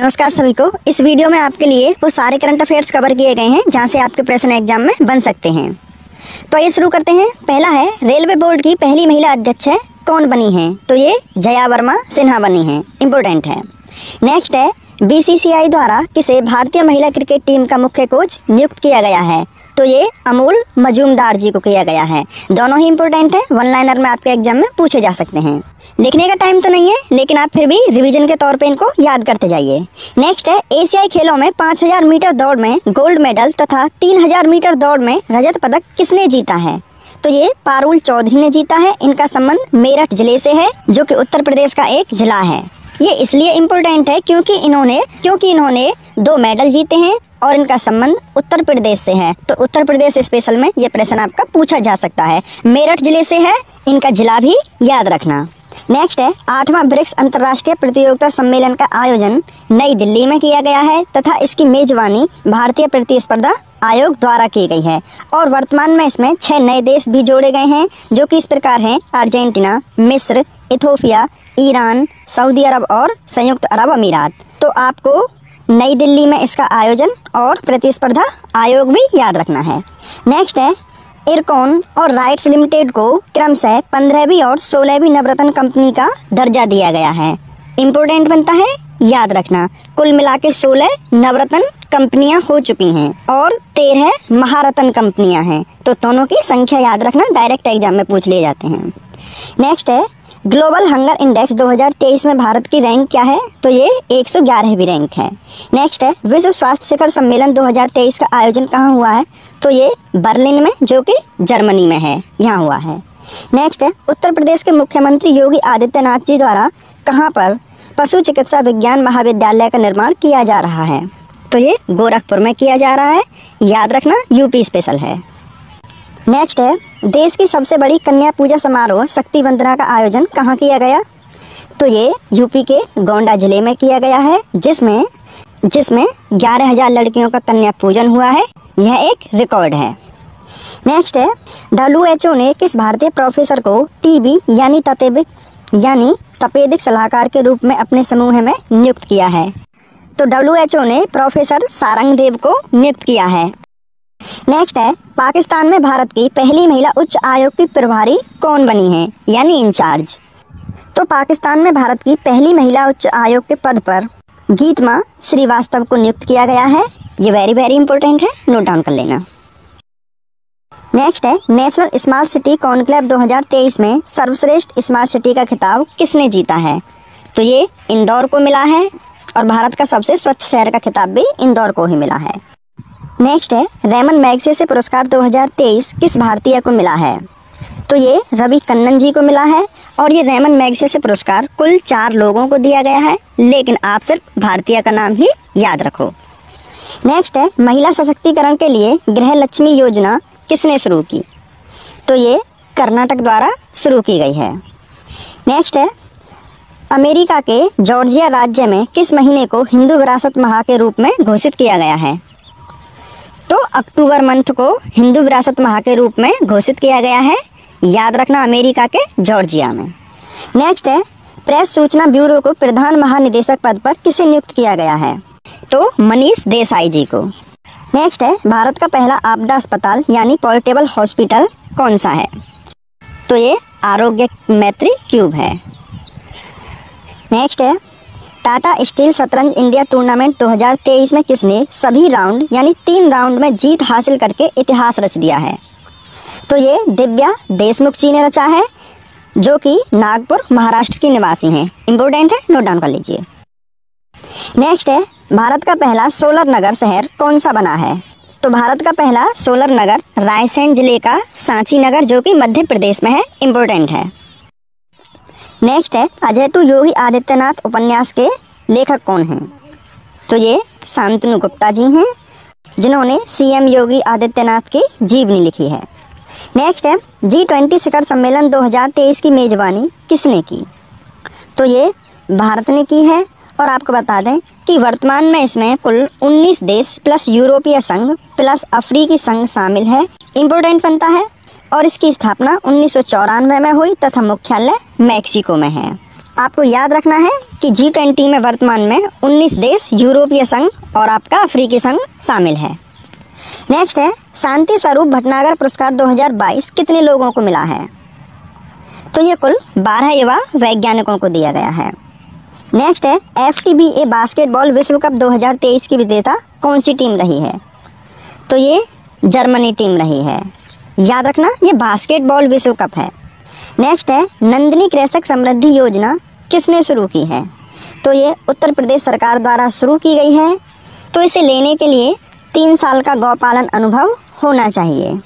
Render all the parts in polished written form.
नमस्कार सभी को। इस वीडियो में आपके लिए वो सारे करंट अफेयर्स कवर किए गए हैं जहां से आपके प्रश्न एग्जाम में बन सकते हैं। तो ये शुरू करते हैं। पहला है, रेलवे बोर्ड की पहली महिला अध्यक्ष है कौन बनी हैं? तो ये जया वर्मा सिन्हा बनी हैं। इंपॉर्टेंट है। नेक्स्ट है, बीसीसीआई द्वारा किसे भारतीय महिला क्रिकेट टीम का मुख्य कोच नियुक्त किया गया है? तो ये अमूल मजूमदार जी को किया गया है। दोनों ही इंपॉर्टेंट है, वन लाइनर में आपके एग्जाम में पूछे जा सकते हैं। लिखने का टाइम तो नहीं है, लेकिन आप फिर भी रिवीजन के तौर पे इनको याद करते जाइए। नेक्स्ट है, एशियाई खेलों में 5000 मीटर दौड़ में गोल्ड मेडल तथा 3000 मीटर दौड़ में रजत पदक किसने जीता है? तो ये पारुल चौधरी ने जीता है। इनका संबंध मेरठ जिले से है, जो कि उत्तर प्रदेश का एक जिला है। ये इसलिए इम्पोर्टेंट है क्योंकि इन्होंने 2 मेडल जीते हैं और इनका संबंध उत्तर प्रदेश से है। तो उत्तर प्रदेश स्पेशल में ये प्रश्न आपका पूछा जा सकता है। मेरठ जिले से है, इनका जिला भी याद रखना। नेक्स्ट है, 8वां ब्रिक्स अंतर्राष्ट्रीय प्रतियोगिता सम्मेलन का आयोजन नई दिल्ली में किया गया है तथा इसकी मेजबानी भारतीय प्रतिस्पर्धा आयोग द्वारा की गई है और वर्तमान में इसमें 6 नए देश भी जोड़े गए हैं, जो कि इस प्रकार हैं: अर्जेंटीना, मिस्र, इथोपिया, ईरान, सऊदी अरब और संयुक्त अरब अमीरात। तो आपको नई दिल्ली में इसका आयोजन और प्रतिस्पर्धा आयोग भी याद रखना है। नेक्स्ट है, इरकॉन और राइट्स लिमिटेड को क्रमशः 15वीं और 16वीं नवरत्न कंपनी का दर्जा दिया गया है। इंपोर्टेंट बनता है, याद रखना। कुल मिला के 16 नवरत्न कंपनियां हो चुकी हैं और 13 महारत्न कंपनियां हैं। तो दोनों की संख्या याद रखना, डायरेक्ट एग्जाम में पूछ लिए जाते हैं। नेक्स्ट है, ग्लोबल हंगर इंडेक्स 2023 में भारत की रैंक क्या है? तो ये 111वीं रैंक है। नेक्स्ट है, विश्व स्वास्थ्य शिखर सम्मेलन 2023 का आयोजन कहाँ हुआ है? तो ये बर्लिन में, जो कि जर्मनी में है, यहाँ हुआ है। नेक्स्ट है, उत्तर प्रदेश के मुख्यमंत्री योगी आदित्यनाथ जी द्वारा कहाँ पर पशु चिकित्सा विज्ञान महाविद्यालय का निर्माण किया जा रहा है? तो ये गोरखपुर में किया जा रहा है, याद रखना, यूपी स्पेशल है। नेक्स्ट है, देश की सबसे बड़ी कन्या पूजा समारोह शक्ति वंदना का आयोजन कहाँ किया गया? तो ये यूपी के गोंडा जिले में किया गया है, जिसमें 11,000 लड़कियों का कन्या पूजन हुआ है। यह एक रिकॉर्ड है। नेक्स्ट है, WHO ने किस भारतीय प्रोफेसर को टीबी यानी तपेदिक सलाहकार के रूप में अपने समूह में नियुक्त किया है? तो WHO ने प्रोफेसर सारंगदेव को नियुक्त किया है। नेक्स्ट है, पाकिस्तान में भारत की पहली महिला उच्च आयोग की प्रभारी कौन बनी है, यानी इंचार्ज? तो पाकिस्तान में भारत की पहली महिला उच्च आयोग के पद पर गीतमा श्रीवास्तव को नियुक्त किया गया है। ये वेरी इंपॉर्टेंट है, नोट डाउन कर लेना। नेक्स्ट है, नेशनल स्मार्ट सिटी कॉन्क्लेव 2023 में सर्वश्रेष्ठ स्मार्ट सिटी का खिताब किसने जीता है? तो ये इंदौर को मिला है और भारत का सबसे स्वच्छ शहर का खिताब भी इंदौर को ही मिला है। नेक्स्ट है, रेमन मैग्सेसे पुरस्कार 2023 किस भारतीय को मिला है? तो ये रवि कन्नन जी को मिला है और ये रेमन मैग्सेसे पुरस्कार कुल 4 लोगों को दिया गया है, लेकिन आप सिर्फ भारतीय का नाम ही याद रखो। नेक्स्ट है, महिला सशक्तिकरण के लिए गृह लक्ष्मी योजना किसने शुरू की? तो ये कर्नाटक द्वारा शुरू की गई है। नेक्स्ट है, अमेरिका के जॉर्जिया राज्य में किस महीने को हिंदू विरासत माह के रूप में घोषित किया गया है? तो अक्टूबर मंथ को हिंदू विरासत माह के रूप में घोषित किया गया है, याद रखना, अमेरिका के जॉर्जिया में। नेक्स्ट है, प्रेस सूचना ब्यूरो को प्रधान महानिदेशक पद पर किसे नियुक्त किया गया है? तो मनीष देसाई जी को। नेक्स्ट है, भारत का पहला आपदा अस्पताल यानी पोर्टेबल हॉस्पिटल कौन सा है? तो ये आरोग्य मैत्री क्यूब है। नेक्स्ट है, टाटा स्टील शतरंज इंडिया टूर्नामेंट 2023 में किसने सभी राउंड यानी 3 राउंड में जीत हासिल करके इतिहास रच दिया है? तो ये दिव्या देशमुख जी ने रचा है, जो कि नागपुर महाराष्ट्र की निवासी हैं। इंपॉर्टेंट है, नोट डाउन कर लीजिए। नेक्स्ट है, भारत का पहला सोलर नगर शहर कौन सा बना है? तो भारत का पहला सोलर नगर रायसेन जिले का सांची नगर, जो कि मध्य प्रदेश में है। इंपॉर्टेंट है। नेक्स्ट है, अजय टू योगी आदित्यनाथ उपन्यास के लेखक कौन हैं? तो ये शांतनु गुप्ता जी हैं, जिन्होंने CM योगी आदित्यनाथ की जीवनी लिखी है। नेक्स्ट है, G20 शिखर सम्मेलन 2023 की मेजबानी किसने की? तो ये भारत ने की है और आपको बता दें कि वर्तमान में इसमें कुल 19 देश प्लस यूरोपीय संघ प्लस अफ्रीकी संघ शामिल है। इंपॉर्टेंट बनता है, और इसकी स्थापना 1994 में हुई तथा मुख्यालय मैक्सिको में है। आपको याद रखना है कि G20 में वर्तमान में 19 देश, यूरोपीय संघ और आपका अफ्रीकी संघ शामिल है। नेक्स्ट है, शांति स्वरूप भटनागर पुरस्कार 2022 कितने लोगों को मिला है? तो ये कुल 12 युवा वैज्ञानिकों को दिया गया है। नेक्स्ट है, FTBA बास्केटबॉल विश्व कप 2023 की विजेता कौन सी टीम रही है? तो ये जर्मनी टीम रही है। याद रखना, ये बास्केटबॉल विश्व कप है। नेक्स्ट है, नंदिनी कृषक समृद्धि योजना किसने शुरू की है? तो ये उत्तर प्रदेश सरकार द्वारा शुरू की गई है। तो इसे लेने के लिए 3 साल का गौपालन अनुभव होना चाहिए।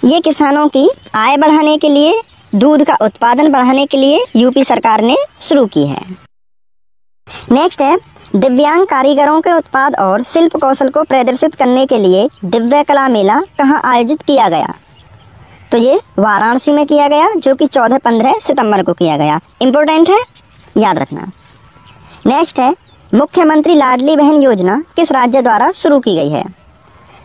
ये किसानों की आय बढ़ाने के लिए, दूध का उत्पादन बढ़ाने के लिए यूपी सरकार ने शुरू की है। नेक्स्ट है, दिव्यांग कारीगरों के उत्पाद और शिल्प कौशल को प्रदर्शित करने के लिए दिव्य कला मेला कहाँ आयोजित किया गया? तो ये वाराणसी में किया गया, जो कि 14-15 सितंबर को किया गया। इम्पोर्टेंट है, याद रखना। नेक्स्ट है, मुख्यमंत्री लाडली बहन योजना किस राज्य द्वारा शुरू की गई है?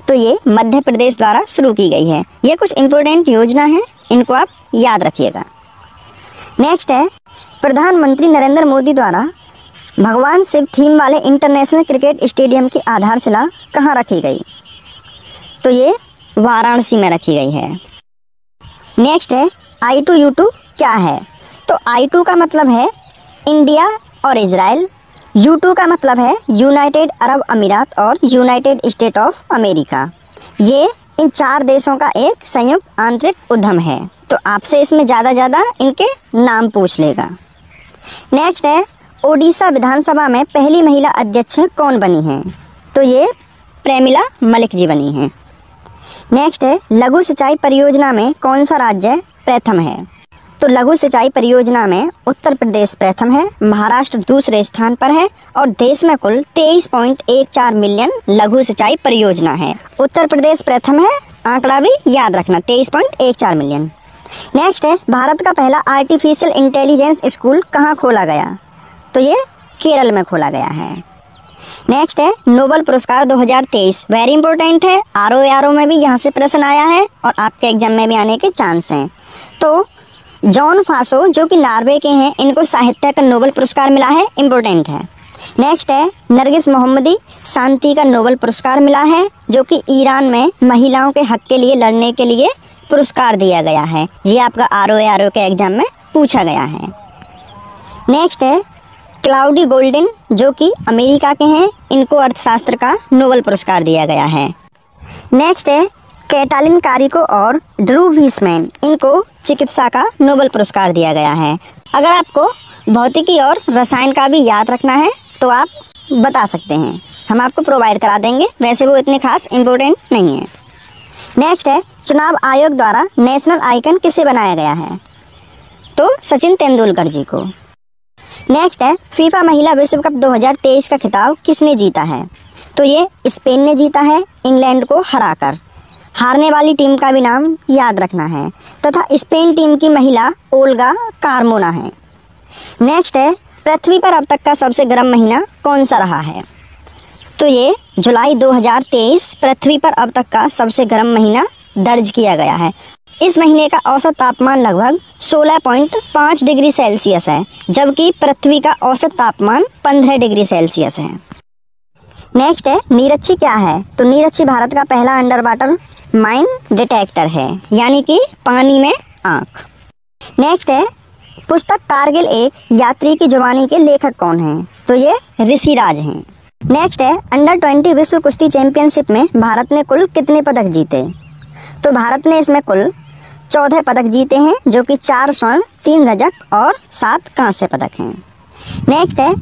तो ये मध्य प्रदेश द्वारा शुरू की गई है। ये कुछ इम्पोर्टेंट योजना है, इनको आप याद रखिएगा। नेक्स्ट है, प्रधानमंत्री नरेंद्र मोदी द्वारा भगवान शिव थीम वाले इंटरनेशनल क्रिकेट स्टेडियम की आधारशिला कहाँ रखी गई? तो ये वाराणसी में रखी गई है। नेक्स्ट है, I2U2 क्या है? तो I2 का मतलब है इंडिया और इजराइल, U2 का मतलब है यूनाइटेड अरब अमीरात और यूनाइटेड स्टेट ऑफ अमेरिका। ये इन 4 देशों का एक संयुक्त आंतरिक उद्यम है। तो आपसे इसमें ज़्यादा इनके नाम पूछ लेगा। नेक्स्ट है, ओडिशा विधानसभा में पहली महिला अध्यक्ष कौन बनी है? तो ये प्रेमिला मलिक जी बनी हैं। नेक्स्ट है, लघु सिंचाई परियोजना में कौन सा राज्य प्रथम है? तो लघु सिंचाई परियोजना में उत्तर प्रदेश प्रथम है, महाराष्ट्र दूसरे स्थान पर है और देश में कुल 23.14 मिलियन लघु सिंचाई परियोजना है। उत्तर प्रदेश प्रथम है, आंकड़ा भी याद रखना, 23.14 मिलियन। नेक्स्ट है, भारत का पहला आर्टिफिशियल इंटेलिजेंस स्कूल कहाँ खोला गया? तो ये केरल में खोला गया है। नेक्स्ट है, नोबेल पुरस्कार 2023 वेरी इंपॉर्टेंट है। ROARO में भी यहाँ से प्रश्न आया है और आपके एग्जाम में भी आने के चांस हैं। तो जॉन फासो जो कि नॉर्वे के हैं, इनको साहित्य का नोबेल पुरस्कार मिला है, इम्पोर्टेंट है। नेक्स्ट है, नरगिस मोहम्मदी शांति का नोबेल पुरस्कार मिला है, जो कि ईरान में महिलाओं के हक के लिए लड़ने के लिए पुरस्कार दिया गया है। ये आपका ROARO के एग्जाम में पूछा गया है। नेक्स्ट है, क्लाउडी गोल्डिन जो कि अमेरिका के हैं, इनको अर्थशास्त्र का नोबेल पुरस्कार दिया गया है। नेक्स्ट है, कैटालिन कारिको और ड्रू वीसमैन, इनको चिकित्सा का नोबेल पुरस्कार दिया गया है। अगर आपको भौतिकी और रसायन का भी याद रखना है तो आप बता सकते हैं, हम आपको प्रोवाइड करा देंगे, वैसे वो इतने खास इम्पोर्टेंट नहीं है। नेक्स्ट है, चुनाव आयोग द्वारा नेशनल आइकन किसे बनाया गया है? तो सचिन तेंदुलकर जी को। नेक्स्ट है, फीफा महिला विश्व कप 2023 का खिताब किसने जीता है? तो ये स्पेन ने जीता है, इंग्लैंड को हराकर। हारने वाली टीम का भी नाम याद रखना है तथा स्पेन टीम की महिला ओल्गा कार्मोना है। नेक्स्ट है, पृथ्वी पर अब तक का सबसे गर्म महीना कौन सा रहा है? तो ये जुलाई 2023 पृथ्वी पर अब तक का सबसे गर्म महीना दर्ज किया गया है। इस महीने का औसत तापमान लगभग 16.5 डिग्री सेल्सियस है, जबकि पृथ्वी का औसत तापमान 15 डिग्री सेल्सियस है। नेक्स्ट है, नीरच्छी क्या है? तो नीरच्छी भारत का पहला अंडर वाटर माइन डिटेक्टर है, यानी कि पानी में आँख। नेक्स्ट है, पुस्तक कारगिल एक यात्री की जुबानी के लेखक कौन हैं? तो ये ऋषिराज हैं। नेक्स्ट है, अंडर 20 विश्व कुश्ती चैंपियनशिप में भारत ने कुल कितने पदक जीते? तो भारत ने इसमें कुल 14 पदक जीते हैं, जो कि 4 स्वर्ण, 3 रजत और 7 कांस्य पदक हैं। नेक्स्ट है,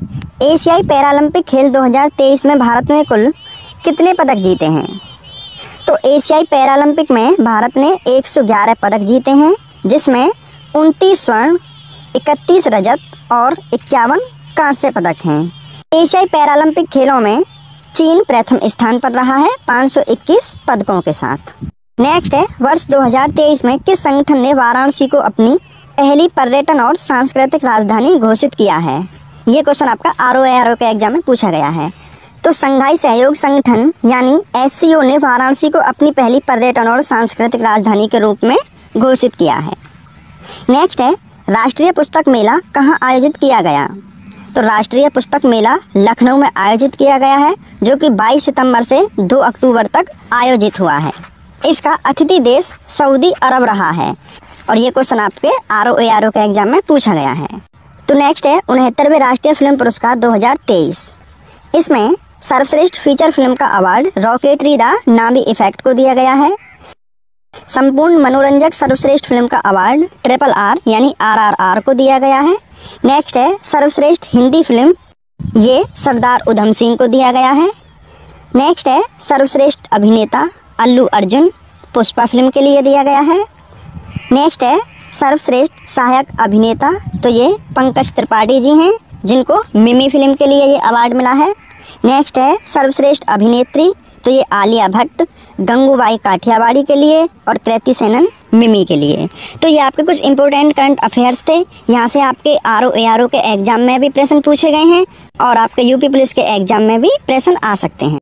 एशियाई पैरालंपिक खेल 2023 में भारत ने कुल कितने पदक जीते हैं? तो एशियाई पैरालंपिक में भारत ने 111 पदक जीते हैं, जिसमें 29 स्वर्ण, 31 रजत और 51 कांस्य पदक हैं। एशियाई पैरालंपिक खेलों में चीन प्रथम स्थान पर रहा है 521 पदकों के साथ। नेक्स्ट है, वर्ष 2023 में किस संगठन ने वाराणसी को अपनी पहली पर्यटन और सांस्कृतिक राजधानी घोषित किया है? ये क्वेश्चन आपका ROARO के एग्जाम में पूछा गया है। तो संघाई सहयोग संगठन यानी SCO ने वाराणसी को अपनी पहली पर्यटन और सांस्कृतिक राजधानी के रूप में घोषित किया है। नेक्स्ट है, राष्ट्रीय पुस्तक मेला कहाँ आयोजित किया गया? तो राष्ट्रीय पुस्तक मेला लखनऊ में आयोजित किया गया है, जो कि 22 सितंबर से 2 अक्टूबर तक आयोजित हुआ है। इसका अतिथि देश सऊदी अरब रहा है और ये क्वेश्चन आपके ROARO के एग्जाम में पूछा गया है। तो नेक्स्ट है 69वें राष्ट्रीय फिल्म पुरस्कार 2023। इसमें सर्वश्रेष्ठ फीचर फिल्म का award rocketry the Navi effect को दिया गया है। संपूर्ण मनोरंजक सर्वश्रेष्ठ फिल्म का अवार्ड RRR यानी RRR को दिया गया है। नेक्स्ट है सर्वश्रेष्ठ हिंदी फिल्म, ये सरदार उधम सिंह को दिया गया है। नेक्स्ट है सर्वश्रेष्ठ अभिनेता अल्लू अर्जुन, पुष्पा फिल्म के लिए दिया गया है। नेक्स्ट है सर्वश्रेष्ठ सहायक अभिनेता, तो ये पंकज त्रिपाठी जी हैं, जिनको मिमी फिल्म के लिए ये अवार्ड मिला है। नेक्स्ट है सर्वश्रेष्ठ अभिनेत्री, तो ये आलिया भट्ट गंगूबाई काठियावाड़ी के लिए और कृति सेनन मिमी के लिए। तो ये आपके कुछ इंपॉर्टेंट करंट अफेयर्स थे। यहाँ से आपके ROARO के एग्जाम में भी प्रश्न पूछे गए हैं और आपके यूपी पुलिस के एग्जाम में भी प्रश्न आ सकते हैं।